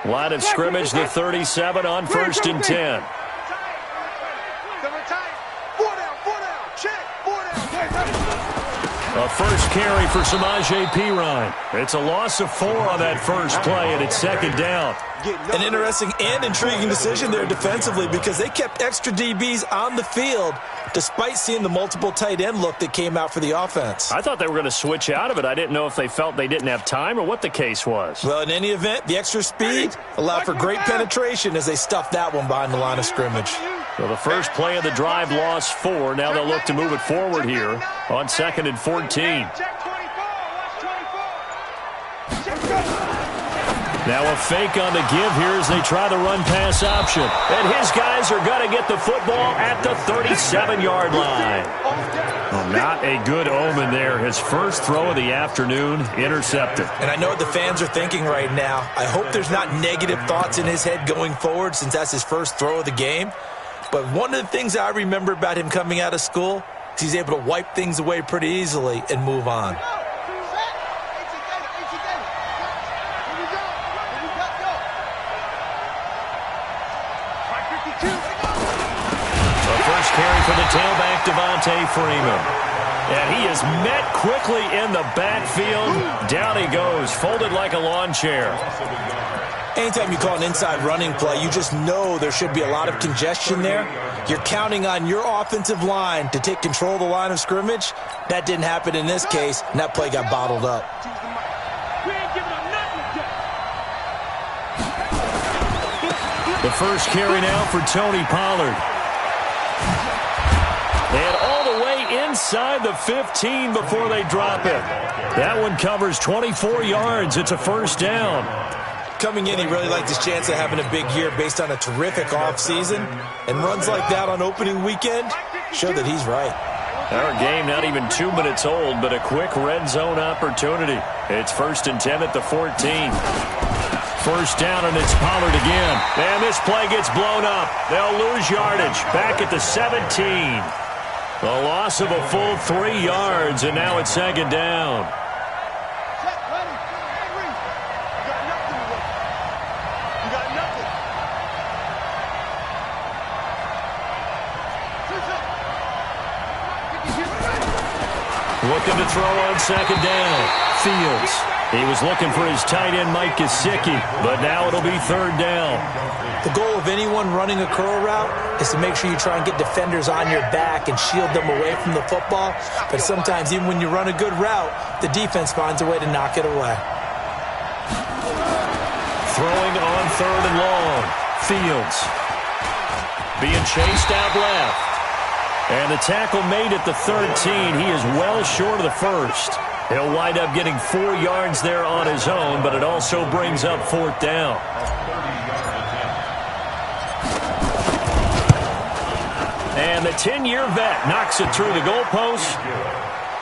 Line of scrimmage, the 37 on 1st and 10. A first carry for Samaje Perine. It's a loss of 4 on that first play, and it's 2nd down. An interesting and intriguing decision there defensively because they kept extra DBs on the field despite seeing the multiple tight end look that came out for the offense. I thought they were going to switch out of it. I didn't know if they felt they didn't have time or what the case was. Well, in any event, the extra speed allowed for great penetration as they stuffed that one behind the line of scrimmage. So the first play of the drive lost 4. Now they'll look to move it forward here on 2nd and 14. Now a fake on the give here as they try the run-pass option. And his guys are going to get the football at the 37-yard line. Well, not a good omen there. His first throw of the afternoon intercepted. And I know what the fans are thinking right now. I hope there's not negative thoughts in his head going forward since that's his first throw of the game. But one of the things I remember about him coming out of school is he's able to wipe things away pretty easily and move on. The first carry for the tailback, Devontae Freeman. And he is met quickly in the backfield. Down he goes, folded like a lawn chair. Anytime you call an inside running play, you just know there should be a lot of congestion there. You're counting on your offensive line to take control of the line of scrimmage. That didn't happen in this case, and that play got bottled up. The first carry now for Tony Pollard. And all the way inside the 15 before they drop it. That one covers 24 yards. It's a first down. Coming in, he really liked his chance of having a big year based on a terrific offseason. And runs like that on opening weekend show that he's right. Our game not even 2 minutes old, but a quick red zone opportunity. It's 1st and 10 at the 14. First down, and it's Pollard again. And this play gets blown up. They'll lose yardage. Back at the 17. The loss of a full 3 yards, and now it's 2nd down. Looking to throw on 2nd down. Fields. He was looking for his tight end, Mike Gesicki, but now it'll be 3rd down. The goal of anyone running a curl route is to make sure you try and get defenders on your back and shield them away from the football. But sometimes, even when you run a good route, the defense finds a way to knock it away. Throwing on 3rd and long. Fields. Being chased out left. And the tackle made at the 13. He is well short of the first. He'll wind up getting 4 yards there on his own, but it also brings up 4th down. And the 10-year vet knocks it through the goalpost.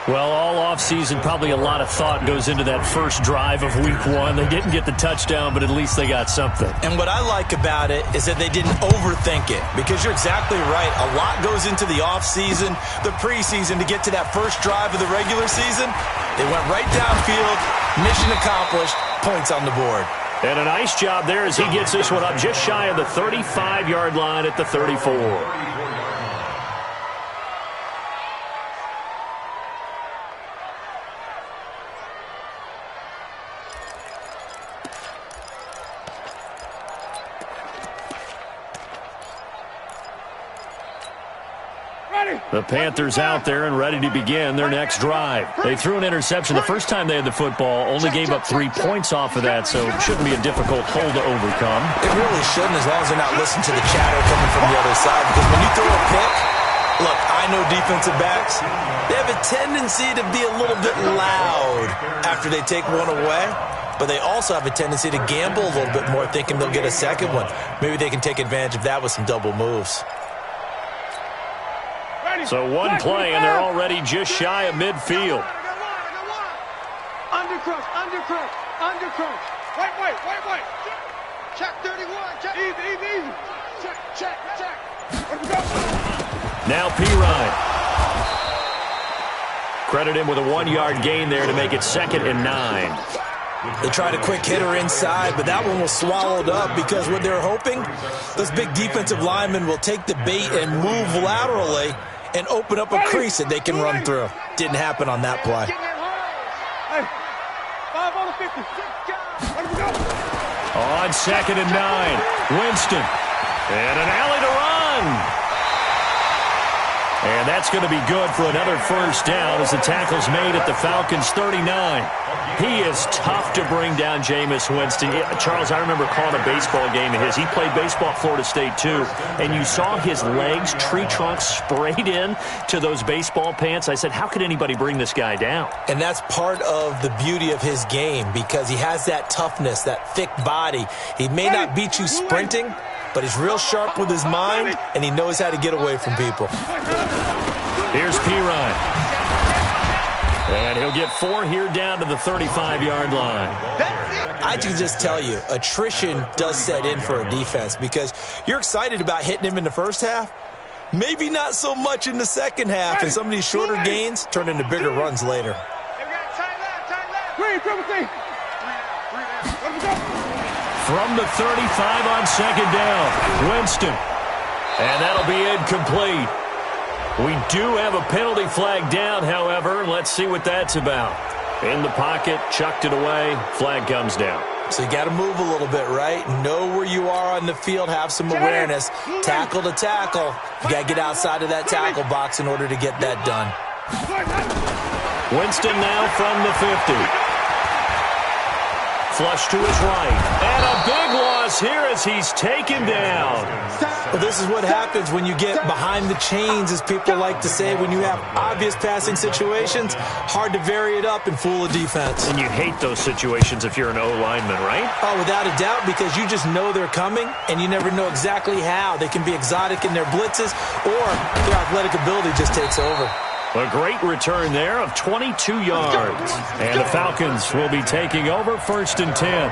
Well, all offseason, probably a lot of thought goes into that first drive of week 1. They didn't get the touchdown, but at least they got something. And what I like about it is that they didn't overthink it, because you're exactly right. A lot goes into the offseason, the preseason, to get to that first drive of the regular season. They went right downfield, mission accomplished, points on the board. And a nice job there as he gets this one up just shy of the 35-yard line at the 34. The Panthers out there and ready to begin their next drive. They threw an interception the first time they had the football, only gave up 3 points off of that, so it shouldn't be a difficult hole to overcome. It really shouldn't, as long as they're not listening to the chatter coming from the other side, because when you throw a pick, look, I know defensive backs, they have a tendency to be a little bit loud after they take one away, but they also have a tendency to gamble a little bit more, thinking they'll get a second one. Maybe they can take advantage of that with some double moves. So one play, and they're already just shy of midfield. Undercross. Wait. Check 31. Check. Easy. Check. Now Perine. Credit him with a 1-yard gain there to make it 2nd and 9. They tried a quick hitter inside, but that one was swallowed up because what they're hoping, those big defensive linemen will take the bait and move laterally and open up a crease that they can run through. Didn't happen on that play. Hey, 5 on the 50. Let him go. On 2nd and 9, Winston. And an alley to run. And that's going to be good for another first down as the tackle's made at the Falcons' 39. He is tough to bring down, Jameis Winston. Charles, I remember calling a baseball game of his. He played baseball at Florida State, too. And you saw his legs, tree trunks sprayed in to those baseball pants. I said, how could anybody bring this guy down? And that's part of the beauty of his game because he has that toughness, that thick body. He may not beat you sprinting, but he's real sharp with his mind, and he knows how to get away from people. Here's Pirine. And he'll get 4 here down to the 35-yard line. I can just tell you, attrition does set in for a defense because you're excited about hitting him in the first half. Maybe not so much in the second half, and some of these shorter gains turn into bigger runs later. From the 35 on 2nd down, Winston. And that'll be incomplete. We do have a penalty flag down, however. Let's see what that's about. In the pocket, chucked it away, flag comes down. So you got to move a little bit, right? Know where you are on the field, have some awareness. Tackle to tackle. You got to get outside of that tackle box in order to get that done. Winston now from the 50. Flush to his right. And a big loss here as he's taken down. Well, this is what happens when you get behind the chains, as people like to say. When you have obvious passing situations, hard to vary it up and fool a defense. And you hate those situations if you're an O-lineman, right? Oh, without a doubt, because you just know they're coming, and you never know exactly how. They can be exotic in their blitzes, or their athletic ability just takes over. A great return there of 22 yards. And the Falcons will be taking over 1st and 10.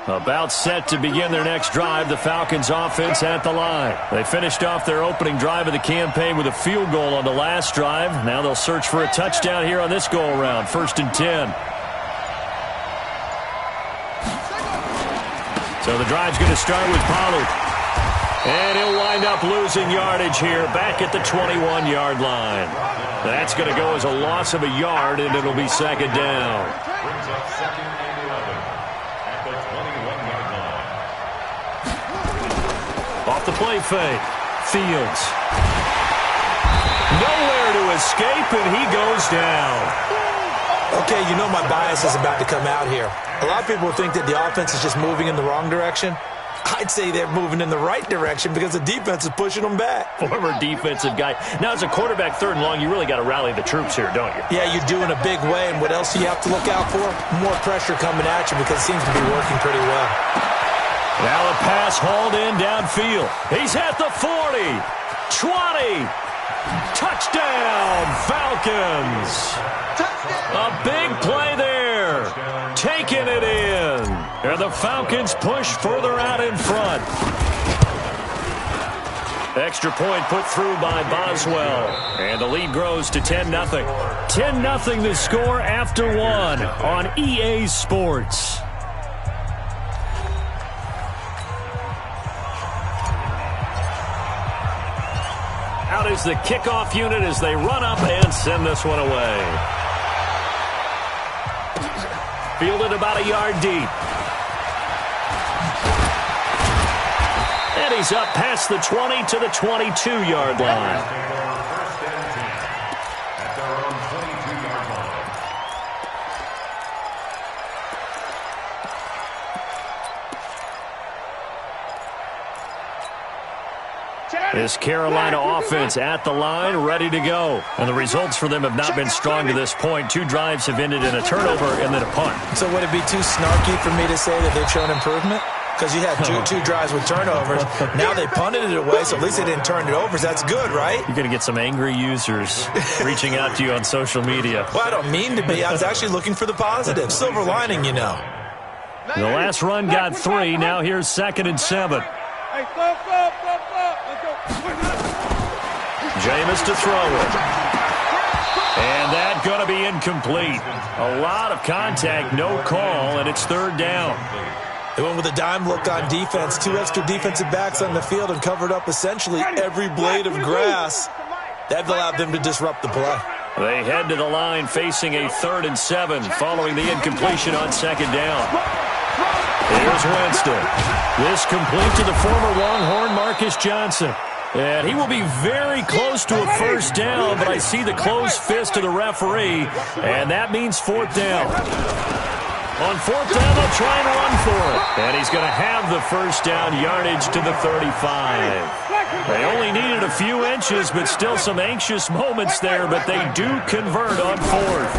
About set to begin their next drive, the Falcons offense at the line. They finished off their opening drive of the campaign with a field goal on the last drive. Now they'll search for a touchdown here on this go-around, 1st and 10. So the drive's going to start with Pollard. And he'll wind up losing yardage here back at the 21-yard line. That's going to go as a loss of a yard, and it'll be 2nd down. Off the play fake. Fields. Nowhere to escape, and he goes down. Okay, you know my bias is about to come out here. A lot of people think that the offense is just moving in the wrong direction. I'd say they're moving in the right direction because the defense is pushing them back. Former defensive guy. Now, as a quarterback 3rd and long, you really got to rally the troops here, don't you? Yeah, you do in a big way. And what else do you have to look out for? More pressure coming at you because it seems to be working pretty well. Now a pass hauled in downfield. He's at the 40, 20. Touchdown, Falcons. A big play there. Taking it in. And the Falcons push further out in front. Extra point put through by Boswell. And the lead grows to 10-0. 10-0 the score after 1 on EA Sports. Out is the kickoff unit as they run up and send this one away. Fielded about a yard deep. And he's up past the 20 to the 22-yard line. This Carolina offense at the line, ready to go. And the results for them have not been strong to this point. 2 drives have ended in a turnover and then a punt. So would it be too snarky for me to say that they've shown improvement? Because you had two drives with turnovers. Now they punted it away, so at least they didn't turn it over. So that's good, right? You're going to get some angry users reaching out to you on social media. Well, I don't mean to be. I was actually looking for the positive. Silver lining, you know. The last run got 3. Now here's 2nd and 7. Hey, stop. Let's go. Jameis to throw it. And that's going to be incomplete. A lot of contact, no call, and it's 3rd down. They went with a dime look on defense. 2 extra defensive backs on the field and covered up essentially every blade of grass. That allowed them to disrupt the play. They head to the line facing a 3rd and 7 following the incompletion on 2nd down. Here's Winston. This complete to the former Longhorn Marcus Johnson. And he will be very close to a 1st down, but I see the closed fist of the referee, and that means 4th down. On 4th down, they'll try and run for it. And he's going to have the 1st down, yardage to the 35. They only needed a few inches, but still some anxious moments there, but they do convert on 4th.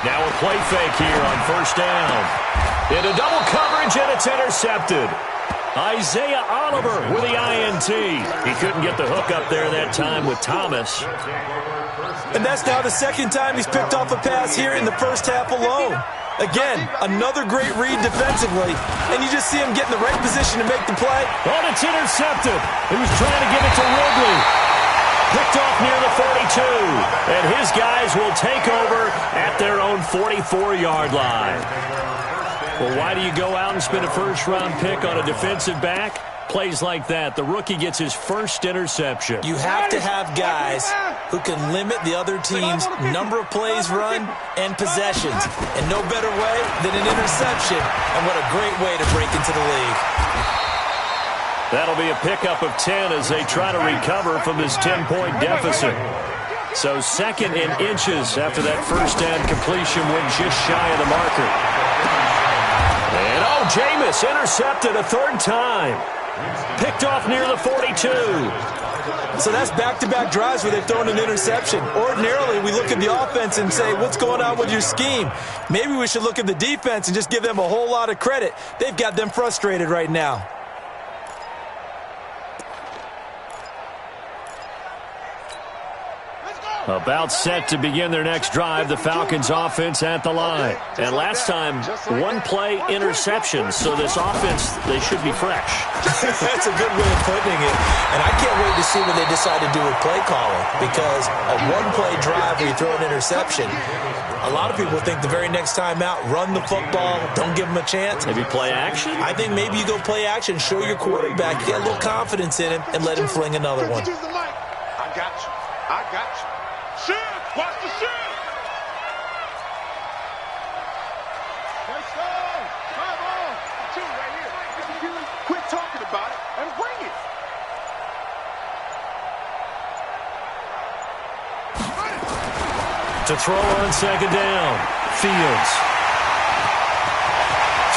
Now a play fake here on 1st down. Into double coverage, and it's intercepted. Isaiah Oliver with the INT. He couldn't get the hook up there that time with Thomas. And that's now the 2nd time he's picked off a pass here in the 1st half alone. Again, another great read defensively, and you just see him get in the right position to make the play. Oh, it's intercepted. He was trying to give it to Ridley. Picked off near the 42, and his guys will take over at their own 44-yard line. Well, why do you go out and spend a 1st-round pick on a defensive back? Plays like that, the rookie gets his 1st interception. You have to have guys who can limit the other team's number of plays run and possessions. And no better way than an interception. And what a great way to break into the league. That'll be a pickup of 10 as they try to recover from this 10-point deficit. So 2nd and inches after that 1st down completion went just shy of the marker. And Jameis intercepted a 3rd time. Picked off near the 42. So that's back-to-back drives where they've thrown an interception. Ordinarily, we look at the offense and say, what's going on with your scheme? Maybe we should look at the defense and just give them a whole lot of credit. They've got them frustrated right now. About set to begin their next drive, the Falcons offense at the line. And last time, 1-play interception, so this offense, they should be fresh. That's a good way of putting it. And I can't wait to see what they decide to do with play calling, because a 1-play drive where you throw an interception, a lot of people think the very next time out, run the football, don't give them a chance. Maybe play action? I think maybe you go play action, show your quarterback, get a little confidence in him, and let him fling another one. I got you. Shoot! Watch the shoot! Let's go! 5 on! 2 right here. Quit talking about it and bring it! To throw on 2nd down. Fields.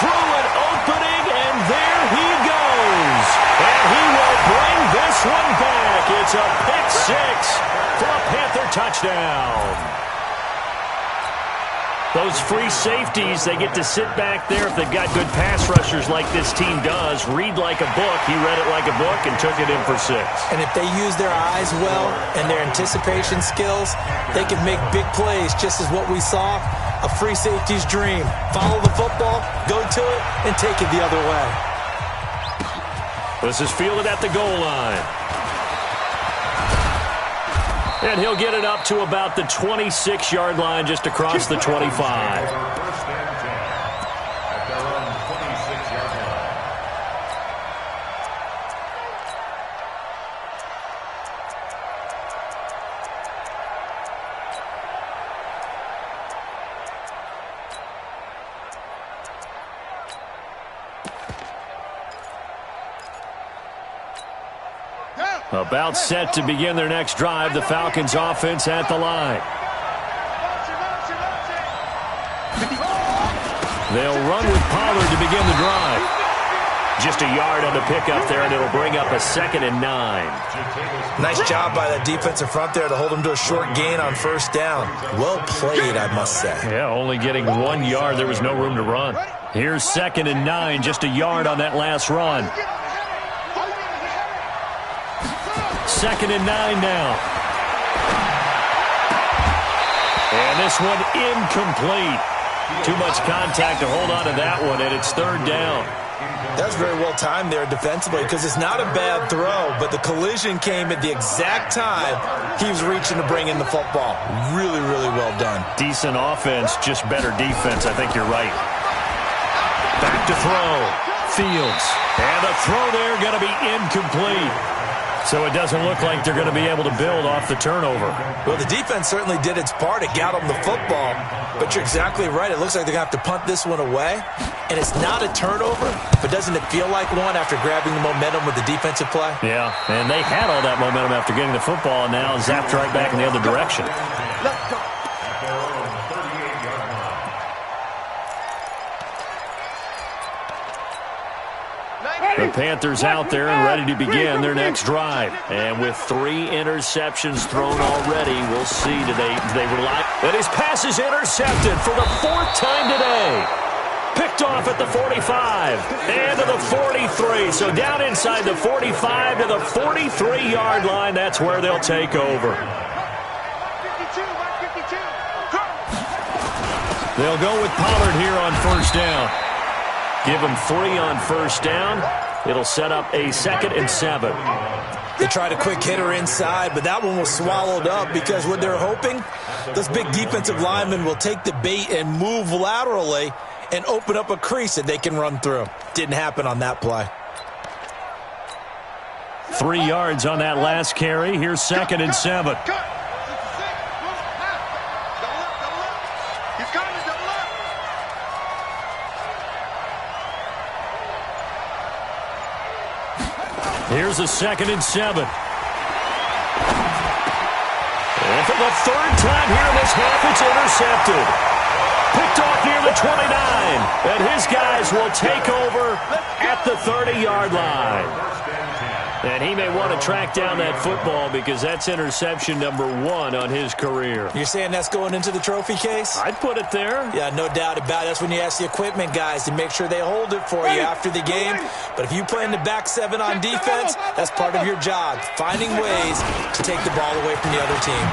Through an opening, and there he goes. And he will bring this one back. It's a pick 6. For a Panther touchdown. Those free safeties, they get to sit back there if they've got good pass rushers like this team does. Read like a book. He read it like a book and took it in for 6. And if they use their eyes well and their anticipation skills, they can make big plays, just as what we saw, a free safety's dream. Follow the football, go to it, and take it the other way. This is fielded at the goal line. And he'll get it up to about the 26-yard line, just across the 25. About set to begin their next drive, the Falcons offense at the line. They'll run with Pollard to begin the drive. Just a yard on the pickup there, and it'll bring up a 2nd and 9. Nice job by that defensive front there to hold them to a short gain on 1st down. Well played, I must say. Yeah, only getting 1 yard. There was no room to run. Here's 2nd and 9, just a yard on that last run. 2nd and 9 now. And this one incomplete. Too much contact to hold on to that one, and it's third down. That's very well timed there defensively because it's not a bad throw, but the collision came at the exact time he was reaching to bring in the football. Really, really well done. Decent offense, just better defense. I think you're right. Back to throw. Fields. And the throw there going to be incomplete. So it doesn't look like they're going to be able to build off the turnover. Well, the defense certainly did its part. It got them the football. But you're exactly right. It looks like they're going to have to punt this one away. And it's not a turnover, but doesn't it feel like one after grabbing the momentum with the defensive play? Yeah, and they had all that momentum after getting the football, and now zapped right back in the other direction. Let's go. The Panthers out there and ready to begin their next drive. And with 3 interceptions thrown already, we'll see do they rely. And his pass is intercepted for the 4th time today. Picked off at the 45 and to the 43. So down inside the 45 to the 43-yard line. That's where they'll take over. They'll go with Pollard here on first down. Give him 3 on first down. It'll set up a 2nd and 7. They tried a quick hitter inside, but that one was swallowed up because what they're hoping, those big defensive linemen will take the bait and move laterally and open up a crease that they can run through. Didn't happen on that play. 3 yards on that last carry. Here's 2nd and 7. Here's a 2nd and 7. And for the 3rd time here in this half, it's intercepted. Picked off near the 29. And his guys will take over at the 30-yard line. And he may want to track down that football because that's interception number 1 on his career. You're saying that's going into the trophy case? I'd put it there. Yeah, no doubt about it. That's when you ask the equipment guys to make sure they hold it for you after the game. But if you play in the back 7 on defense, that's part of your job, finding ways to take the ball away from the other team.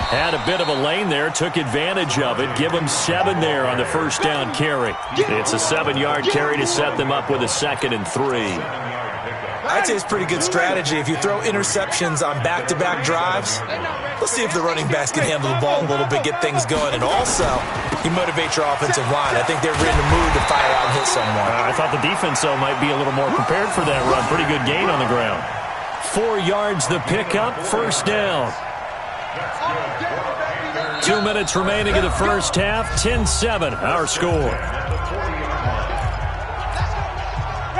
Had a bit of a lane there, took advantage of it. Give them 7 there on the first down carry. It's a 7-yard carry to set them up with a 2nd and 3. I'd say it's pretty good strategy. If you throw interceptions on back-to-back drives, let's see if the running backs can handle the ball a little bit, get things going. And also, you motivate your offensive line. I think they're in the mood to fire out and hit someone. I thought the defense, though, might be a little more prepared for that run. Pretty good gain on the ground. 4 yards the pickup, first down. 2 minutes remaining in the first half, 10-7, our score.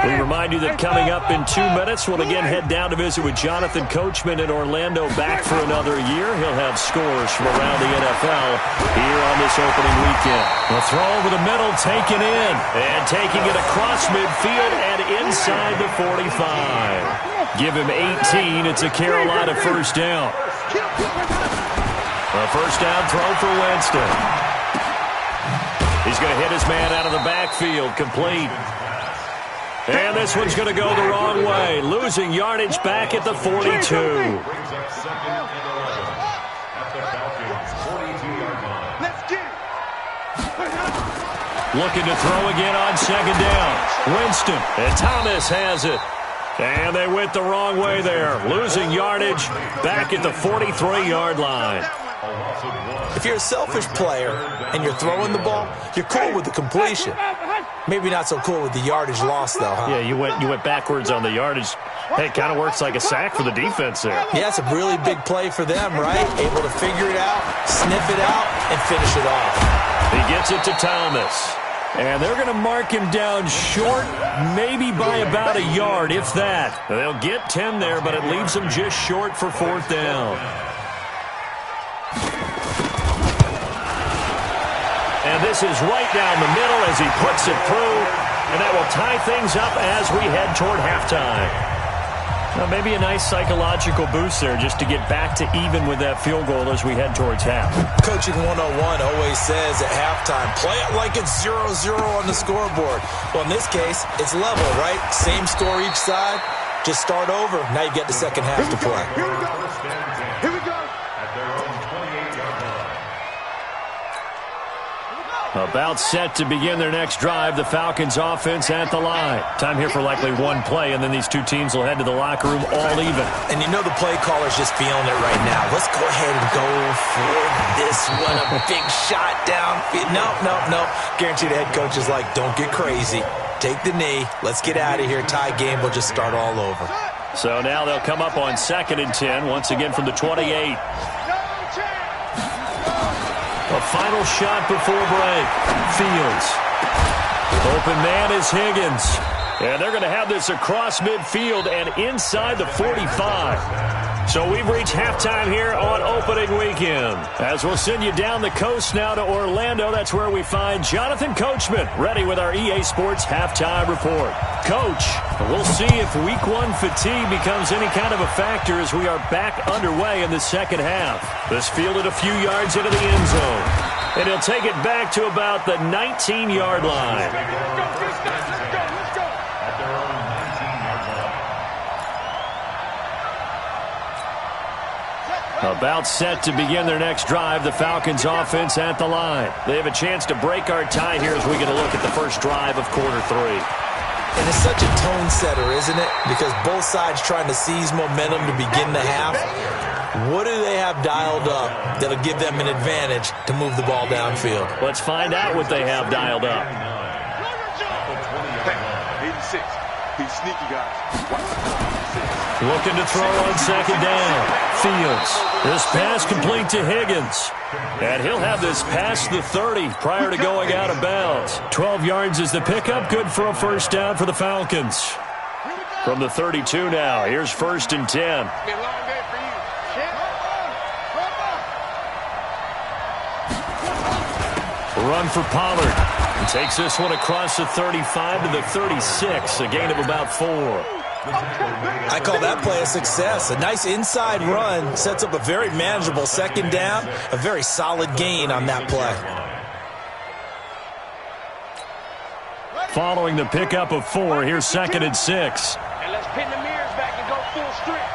We remind you that coming up in 2 minutes, we'll again head down to visit with Jonathan Coachman in Orlando, back for another year. He'll have scores from around the NFL here on this opening weekend. The throw over the middle, taken in, and taking it across midfield and inside the 45. Give him 18. It's a Carolina first down. A first down throw for Winston. He's going to hit his man out of the backfield, complete. And this one's going to go the wrong way. Losing yardage back at the 42. Looking to throw again on second down. Winston, and Thomas has it. And they went the wrong way there. Losing yardage back at the 43-yard line. If you're a selfish player and you're throwing the ball, you're cool with the completion. Maybe not so cool with the yardage loss, though, huh? Yeah, you went backwards on the yardage. Hey, it kind of works like a sack for the defense there. Yeah, it's a really big play for them, right? Able to figure it out, sniff it out, and finish it off. He gets it to Thomas. And they're going to mark him down short, maybe by about a yard, if that. They'll get 10 there, but it leaves them just short for 4th down. And this is right down the middle as he puts it through. And that will tie things up as we head toward halftime. Well, maybe a nice psychological boost there just to get back to even with that field goal as we head towards half. Coaching 101 always says at halftime, play it like it's 0-0 on the scoreboard. Well, in this case, it's level, right? Same score each side. Just start over. Now you get the second half to play. Here we go. Here we go. About set to begin their next drive. The Falcons offense at the line. Time here for likely one play, and then these two teams will head to the locker room all even. And you know the play caller's just feeling it right now. Let's go ahead and go for this one. A big shot downfield. Nope. Guaranteed the head coach is like, don't get crazy. Take the knee. Let's get out of here. Tie game. We'll just start all over. So now they'll come up on 2nd and 10, once again from the 28. A final shot before break. Fields. Open man is Higgins. And they're going to have this across midfield and inside the 45. So we've reached halftime here on opening weekend. As we'll send you down the coast now to Orlando, that's where we find Jonathan Coachman ready with our EA Sports halftime report. Coach, we'll see if week one fatigue becomes any kind of a factor as we are back underway in the second half. This fielded a few yards into the end zone. And he'll take it back to about the 19-yard line. About set to begin their next drive. The Falcons offense at the line. They have a chance to break our tie here as we get a look at the first drive of quarter 3. And it's such a tone setter, isn't it? Because both sides trying to seize momentum to begin the half. What do they have dialed up that'll give them an advantage to move the ball downfield? Let's find out what they have dialed up. 86. He's sneaky, guys. Looking to throw on 2nd down. Fields. This pass complete to Higgins. And he'll have this past the 30 prior to going out of bounds. 12 yards is the pickup. Good for a first down for the Falcons. From the 32 now, here's 1st and 10. Run for Pollard. He takes this one across the 35 to the 36, a gain of about 4. I call that play a success. A nice inside run sets up a very manageable 2nd down, a very solid gain on that play. Following the pickup of 4, here's 2nd and 6. And let's pin the mirrors back and go full strength.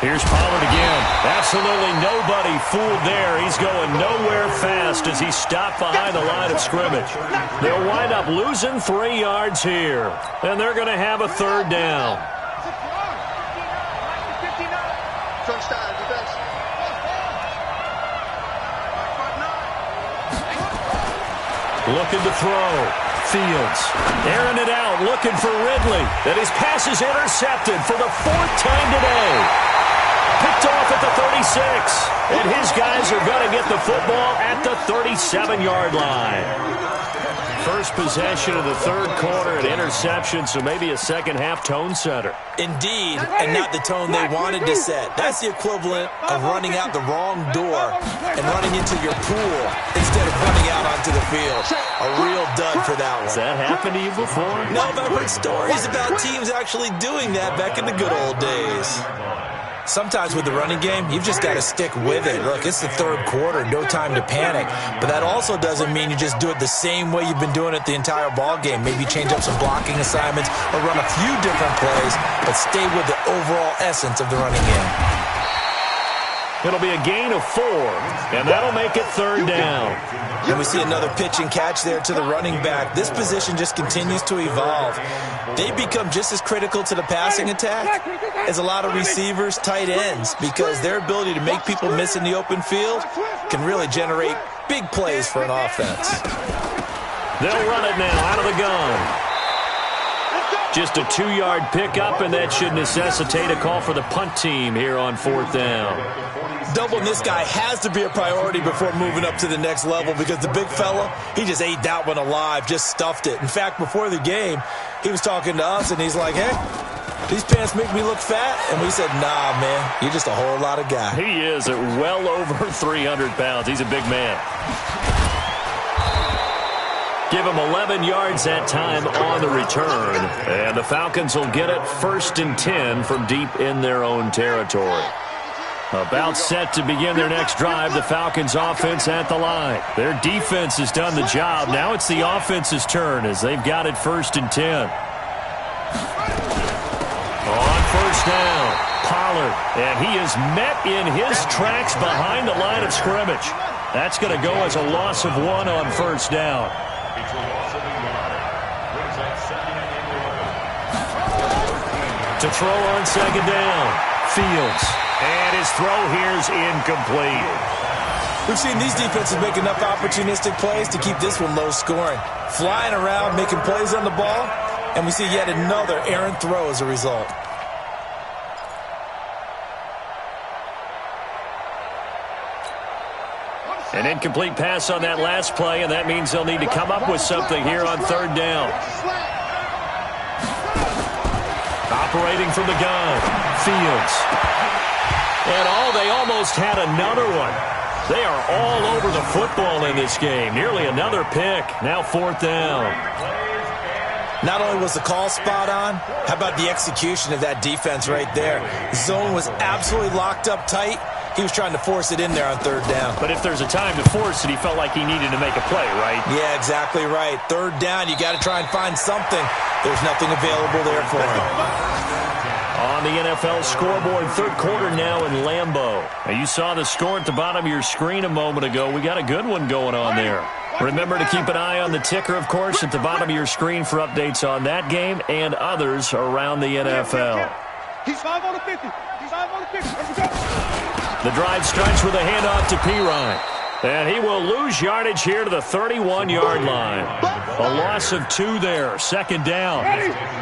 Here's Pollard again. Absolutely nobody fooled there. He's going nowhere fast as he stopped behind the line of scrimmage. They'll wind up losing 3 yards here. And they're going to have a 3rd down. Looking to throw. Fields. Airing it out, looking for Ridley. And his pass is intercepted for the 4th time today. Picked off at the 36. And his guys are going to get the football at the 37-yard line. First possession of the 3rd quarter, an interception, so maybe a second-half tone setter. Indeed, and not the tone they wanted to set. That's the equivalent of running out the wrong door and running into your pool instead of running out onto the field. A real dud for that one. Has that happened to you before? No, but I've heard stories about teams actually doing that back in the good old days. Sometimes with the running game, you've just got to stick with it. Look, it's the 3rd quarter, no time to panic. But that also doesn't mean you just do it the same way you've been doing it the entire ball game. Maybe change up some blocking assignments or run a few different plays, but stay with the overall essence of the running game. It'll be a gain of 4, and that'll make it 3rd down. And we see another pitch and catch there to the running back. This position just continues to evolve. They become just as critical to the passing attack as a lot of receivers, tight ends, because their ability to make people miss in the open field can really generate big plays for an offense. They'll run it now out of the gun. Just a 2-yard pickup, and that should necessitate a call for the punt team here on 4th down. Doubling this guy has to be a priority before moving up to the next level because the big fella, he just ate that one alive, just stuffed it. In fact, before the game, he was talking to us, and he's like, hey, these pants make me look fat. And we said, nah, man, you're just a whole lot of guy. He is at well over 300 pounds. He's a big man. Give him 11 yards that time on the return. And the Falcons will get it 1st and 10 from deep in their own territory. About set to begin their next drive, the Falcons offense at the line. Their defense has done the job. Now it's the offense's turn as they've got it 1st and 10. On 1st down, Pollard. And he is met in his tracks behind the line of scrimmage. That's going to go as a loss of 1 on first down. To throw on second down. Fields. And his throw here's incomplete. We've seen these defenses make enough opportunistic plays to keep this one low scoring. Flying around, making plays on the ball, and we see yet another errant throw as a result. An incomplete pass on that last play, and that means they'll need to come up with something here on third down. Operating from the gun, Fields. And they almost had another one. They are all over the football in this game. Nearly another pick. Now fourth down. Not only was the call spot on, how about the execution of that defense right there? Zone was absolutely locked up tight. He was trying to force it in there on third down. But if there's a time to force it, he felt like he needed to make a play, right? Yeah, exactly right. Third down, you got to try and find something. There's nothing available there for him. On the NFL scoreboard, third quarter now in Lambeau. Now, you saw the score at the bottom of your screen a moment ago. We got a good one going on there. Remember to keep an eye on the ticker, of course, at the bottom of your screen for updates on that game and others around the NFL. He's 5 on the 50. He's 5 on the 50. Let's go. The drive starts with a handoff to Pirine. And he will lose yardage here to the 31-yard line. A loss of 2 there. Second down.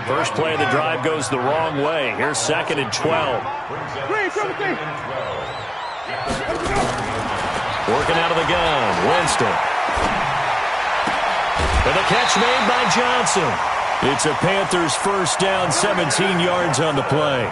First play of the drive goes the wrong way. Here's second and 12. Working out of the gun. Winston. And the catch made by Johnson. It's a Panthers first down, 17 yards on the play.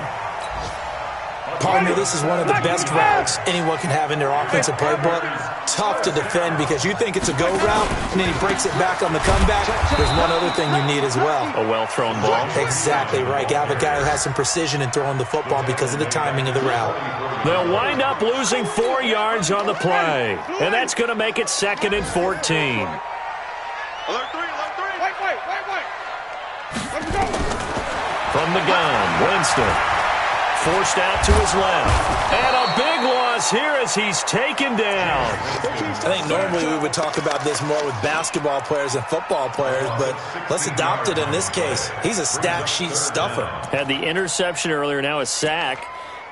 Pardon me, this is one of the best routes anyone can have in their offensive playbook. Tough to defend because you think it's a go route, and then he breaks it back on the comeback. There's one other thing you need as well. A well-thrown ball. Exactly right. You have a guy who has some precision in throwing the football because of the timing of the route. They'll wind up losing 4 yards on the play, and that's going to make it second and 14. Alert 3, alert 3. Wait. Let's go. From the gun, Winston. Forced out to his left. And a big loss here as he's taken down. I think normally we would talk about this more with basketball players and football players, but let's adopt it in this case. He's a stat sheet stuffer. Had the interception earlier, now a sack.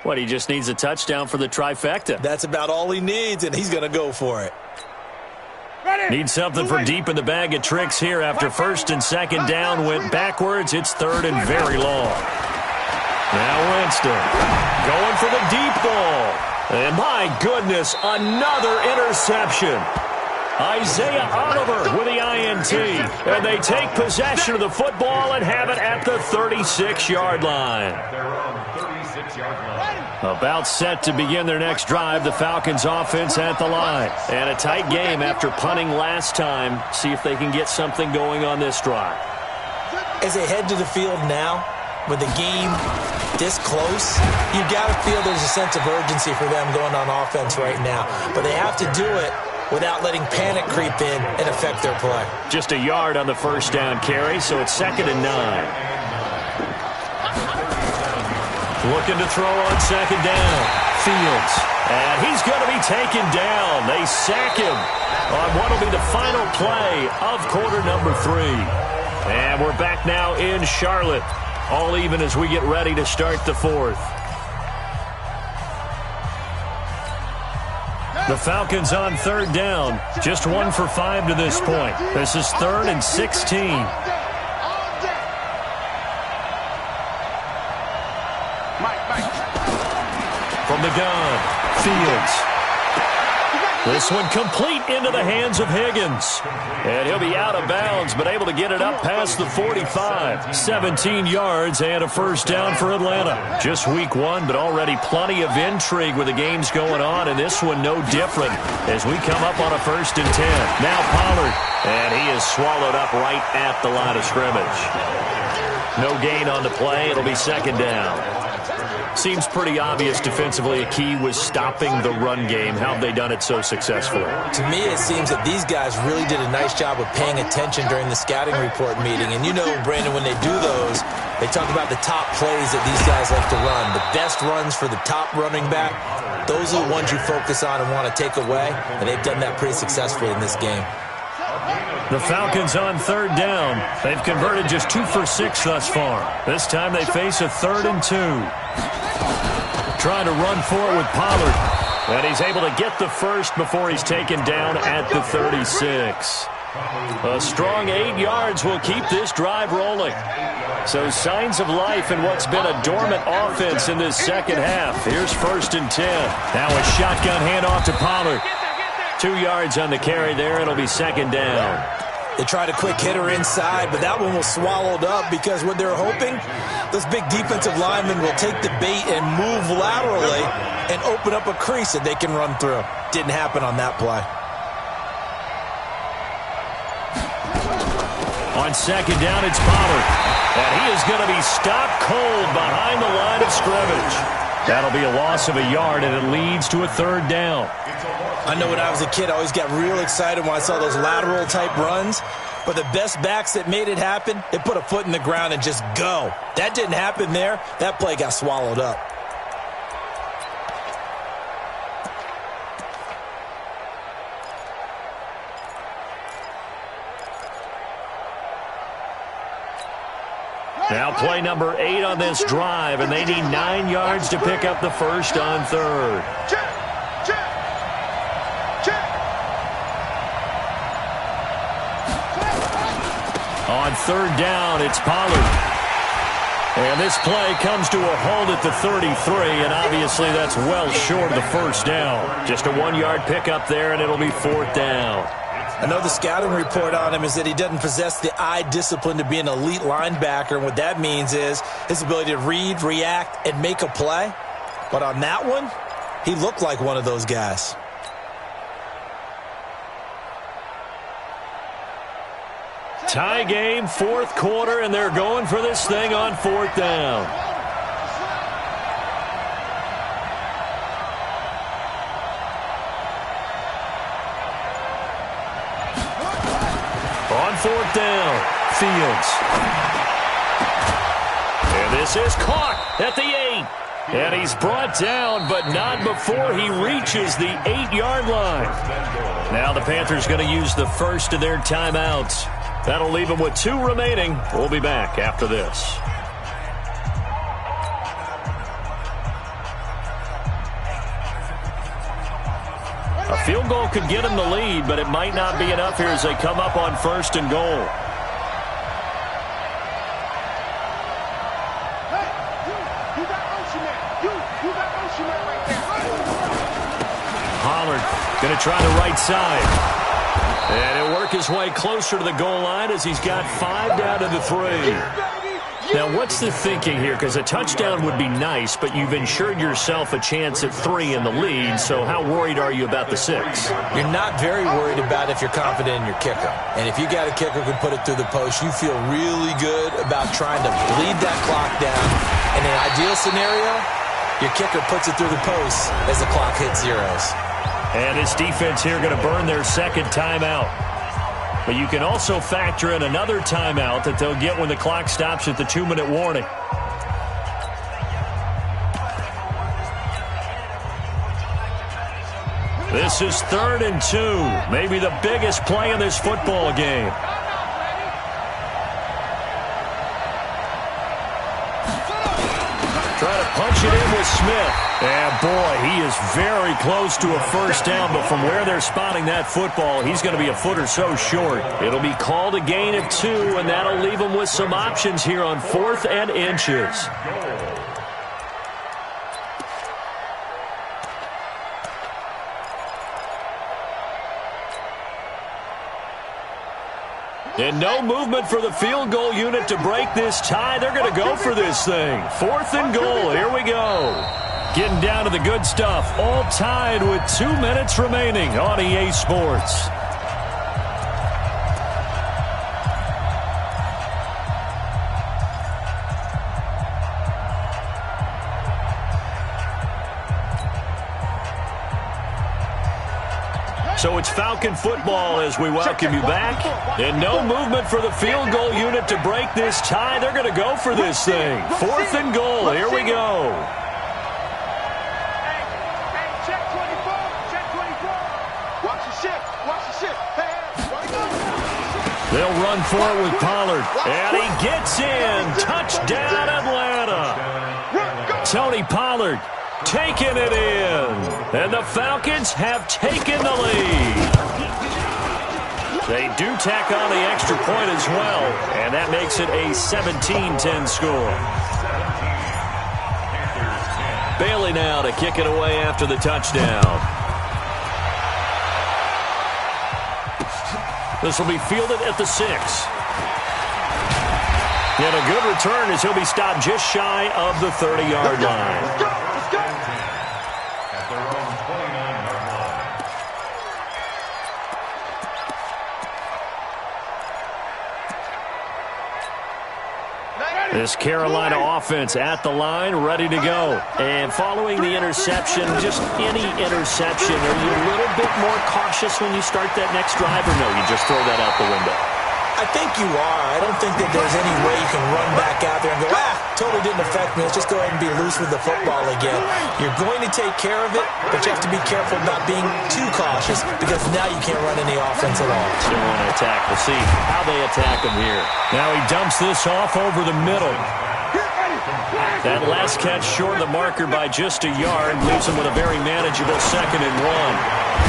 What, he just needs a touchdown for the trifecta. That's about all he needs, and he's going to go for it. Needs something for deep in the bag of tricks here after first and second down went backwards. It's third and very long. Now Winston going for the deep ball. And my goodness, another interception. Isaiah Oliver with the INT. And they take possession of the football and have it at the 36-yard line. About set to begin their next drive, the Falcons offense at the line. And a tight game after punting last time. See if they can get something going on this drive. As they head to the field now, with the game this close, you got to feel there's a sense of urgency for them going on offense right now. But they have to do it without letting panic creep in and affect their play. Just a yard on the first down carry, so it's second and 9. Looking to throw on second down. Fields. And he's going to be taken down. They sack him on what will be the final play of quarter number 3. And we're back now in Charlotte. All even as we get ready to start the fourth. The Falcons on third down. Just 1 for 5 to this point. This is third and 16. From the gun, Fields. This one complete into the hands of Higgins. And he'll be out of bounds, but able to get it up past the 45. 17 yards and a first down for Atlanta. Just week 1, but already plenty of intrigue with the games going on, and this one no different as we come up on a first and 10. Now Pollard, and he is swallowed up right at the line of scrimmage. No gain on the play. It'll be second down. Seems pretty obvious defensively a key was stopping the run game. How have they done it so successfully? To me, it seems that these guys really did a nice job of paying attention during the scouting report meeting. And you know, Brandon, when they do those, they talk about the top plays that these guys like to run. The best runs for the top running back, those are the ones you focus on and want to take away. And they've done that pretty successfully in this game. The Falcons on third down. They've converted just 2 for 6 thus far. This time they face a 3rd and 2. Trying to run for it with Pollard. And he's able to get the first before he's taken down at the 36. A strong 8 yards will keep this drive rolling. So signs of life in what's been a dormant offense in this second half. Here's 1st and 10. Now a shotgun handoff to Pollard. 2 yards on the carry there. It'll be 2nd down. They tried a quick hitter inside, but that one was swallowed up because what they're hoping, those big defensive linemen will take the bait and move laterally and open up a crease that they can run through. Didn't happen on that play. On 2nd down, it's Pollard. And he is going to be stopped cold behind the line of scrimmage. That'll be a loss of a yard, and it leads to a 3rd down. I know when I was a kid, I always got real excited when I saw those lateral-type runs. But the best backs that made it happen, they put a foot in the ground and just go. That didn't happen there. That play got swallowed up. Now play number 8 on this drive, and they need 9 yards to pick up the first on 3rd. On 3rd down, it's Pollard. And this play comes to a halt at the 33, and obviously that's well short of the first down. Just a 1-yard pickup there, and it'll be 4th down. I know the scouting report on him is that he doesn't possess the eye discipline to be an elite linebacker, and what that means is his ability to read, react, and make a play. But on that one, he looked like one of those guys. Tie game, 4th quarter, and they're going for this thing on 4th down. On 4th down, Fields. And this is caught at the 8. And he's brought down, but not before he reaches the 8-yard line. Now the Panthers going to use the first of their timeouts. That'll leave them with 2 remaining. We'll be back after this. A field goal could get them the lead, but it might not be enough here as they come up on 1st and goal. Pollard going to try the right side. And he'll work his way closer to the goal line as he's got 5 down to the 3. Now, what's the thinking here? Because a touchdown would be nice, but you've ensured yourself a chance at 3 in the lead, so how worried are you about the 6? You're not very worried about if you're confident in your kicker. And if you got a kicker who can put it through the post, you feel really good about trying to bleed that clock down. In an ideal scenario, your kicker puts it through the post as the clock hits zeros. And this defense here going to burn their 2nd timeout. But you can also factor in another timeout that they'll get when the clock stops at the 2-minute warning. This is 3rd and 2. Maybe the biggest play in this football game. Try to punch it in with Smith. And boy, he is very close to a first down, but from where they're spotting that football, he's going to be a foot or so short. It'll be called a gain of 2, and that'll leave him with some options here on 4th and inches. And no movement for the field goal unit to break this tie. They're going to go for this thing. 4th and goal. Here we go. Getting down to the good stuff. All tied with 2 minutes remaining on EA Sports. So it's Falcon football as we welcome you back. And no movement for the field goal unit to break this tie. They're going to go for this thing. 4th and goal. Here we go. Hey, check 24. Check 24. Watch the ship. Watch the ship. Hey, they'll run for it with Pollard. And he gets in. Touchdown, Atlanta. Tony Pollard taking it in. And the Falcons have taken the lead. They do tack on the extra point as well. And that makes it a 17-10 score. Bailey now to kick it away after the touchdown. This will be fielded at the 6. And a good return as he'll be stopped just shy of the 30-yard line. let's go. At their own 29-yard line. This Carolina offense at the line, ready to go. And following the interception, just any interception, are you a little bit more cautious when you start that next drive, or no, you just throw that out the window? I think you are. I don't think that there's any way you can run back out there and go, totally didn't affect me. Let's just go ahead and be loose with the football again. You're going to take care of it, but you have to be careful about being too cautious because now you can't run any offense at all. They want to attack. We'll see how they attack him here. Now he dumps this off over the middle. That last catch short of the marker by just a yard leaves him with a very manageable 2nd and 1.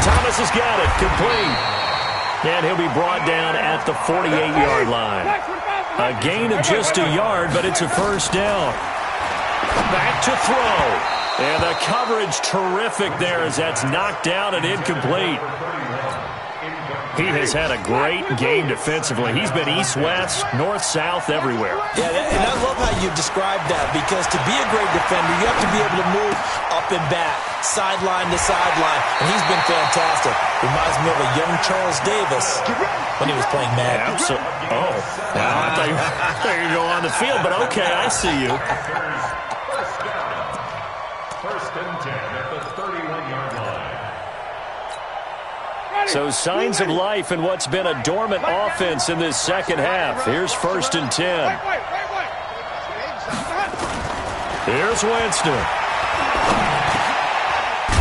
Thomas has got it. Complete. And he'll be brought down at the 48-yard line. A gain of just a yard, but it's a first down. Back to throw. And the coverage terrific there as that's knocked down and incomplete. He has had a great game defensively. He's been east-west, north-south, everywhere. Yeah, and I love how you described that because to be a great defender, you have to be able to move up and back, sideline to sideline, and he's been fantastic. Reminds me of a young Charles Davis when he was playing Madden. Oh, now I thought you were going on the field, but okay, I see you. First and 10 at the 31-yard line. So signs of life in what's been a dormant offense in this second half. Here's 1st and 10. Here's Winston.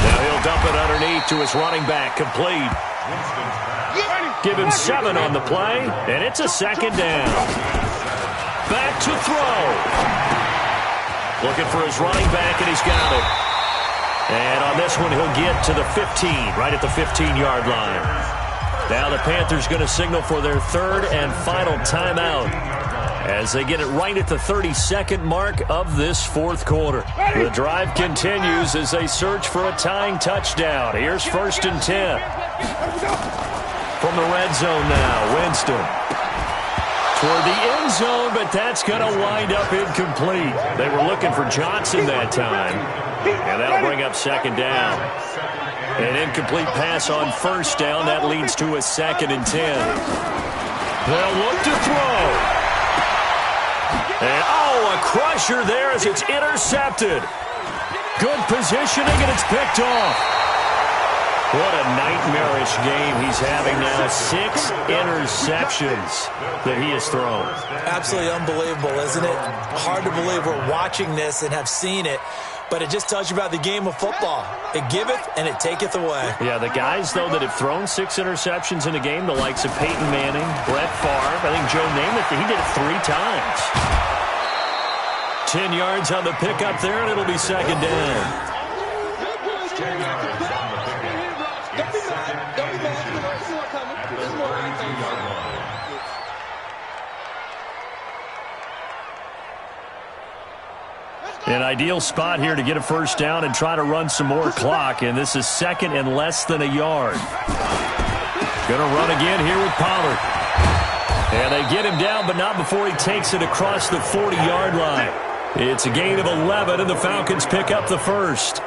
Now he'll dump it underneath to his running back. Complete. Give him 7 on the play, and it's a 2nd down. Back to throw. Looking for his running back, and he's got it. And on this one, he'll get to the 15, right at the 15-yard line. Now the Panthers going to signal for their 3rd and final timeout as they get it right at the 32nd mark of this 4th quarter. The drive continues as they search for a tying touchdown. Here's 1st and 10. From the red zone now, Winston. Toward the end zone, but that's going to wind up incomplete. They were looking for Johnson that time. And that'll bring up 2nd down. An incomplete pass on 1st down. That leads to a 2nd and 10. They'll look to throw. And, a crusher there as it's intercepted. Good positioning, and it's picked off. What a nightmarish game he's having now. 6 interceptions that he has thrown. Absolutely unbelievable, isn't it? Hard to believe we're watching this and have seen it. But it just tells you about the game of football. It giveth and it taketh away. Yeah, the guys, though, that have thrown 6 interceptions in a game, the likes of Peyton Manning, Brett Favre, I think Joe Namath, he did it 3 times. 10 yards on the pickup there, and it'll be 2nd down. 10 yards on the pickup. It's 2nd and 6 at the 32-yard line. An ideal spot here to get a first down and try to run some more clock, and this is 2nd and less than a yard. Going to run again here with Pollard. And they get him down, but not before he takes it across the 40-yard line. It's a gain of 11, and the Falcons pick up the first.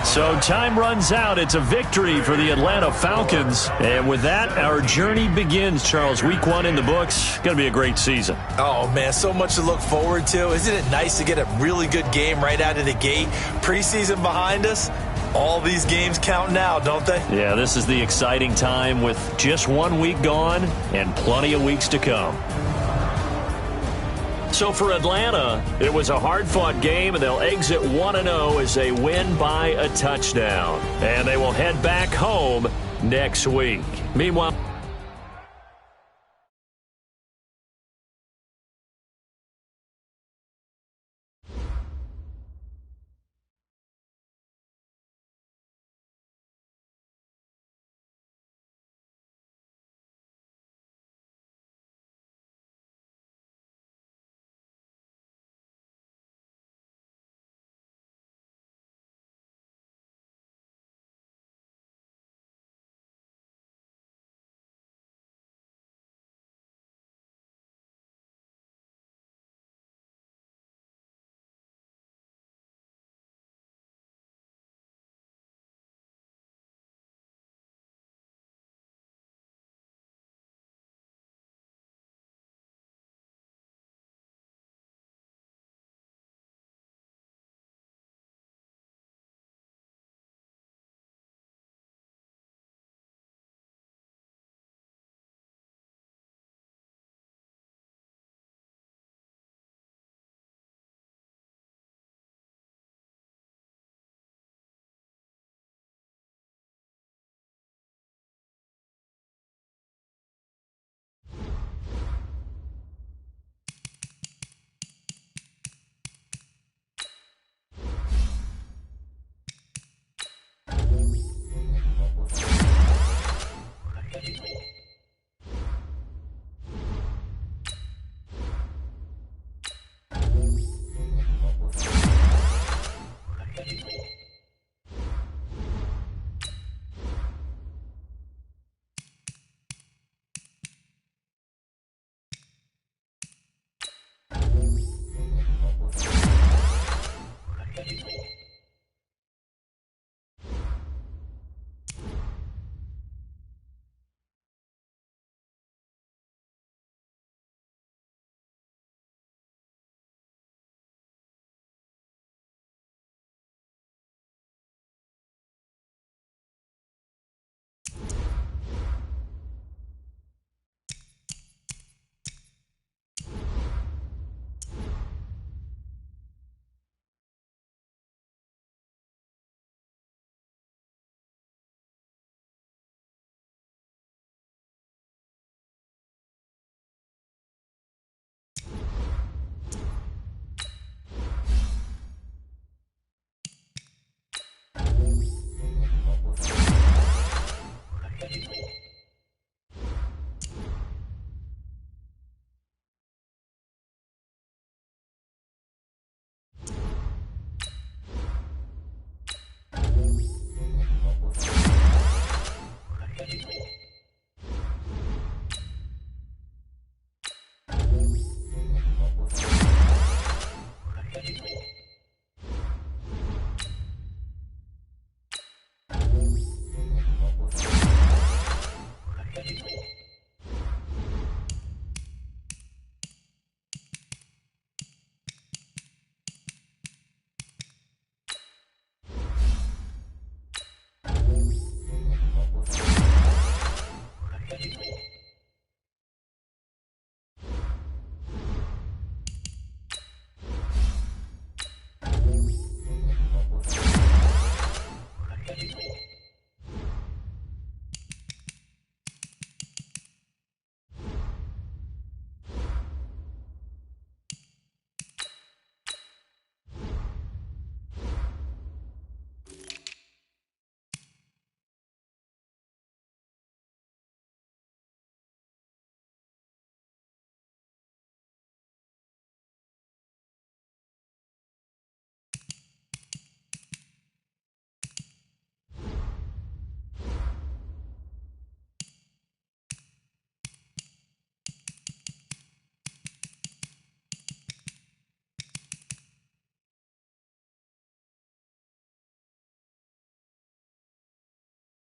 So time runs out. It's a victory for the Atlanta Falcons. And with that, our journey begins, Charles. Week 1 in the books. Going to be a great season. Oh, man, so much to look forward to. Isn't it nice to get a really good game right out of the gate? Preseason behind us. All these games count now, don't they? Yeah, this is the exciting time with just 1 week gone and plenty of weeks to come. So for Atlanta, it was a hard-fought game, and they'll exit 1-0 as they win by a touchdown. And they will head back home next week. Meanwhile...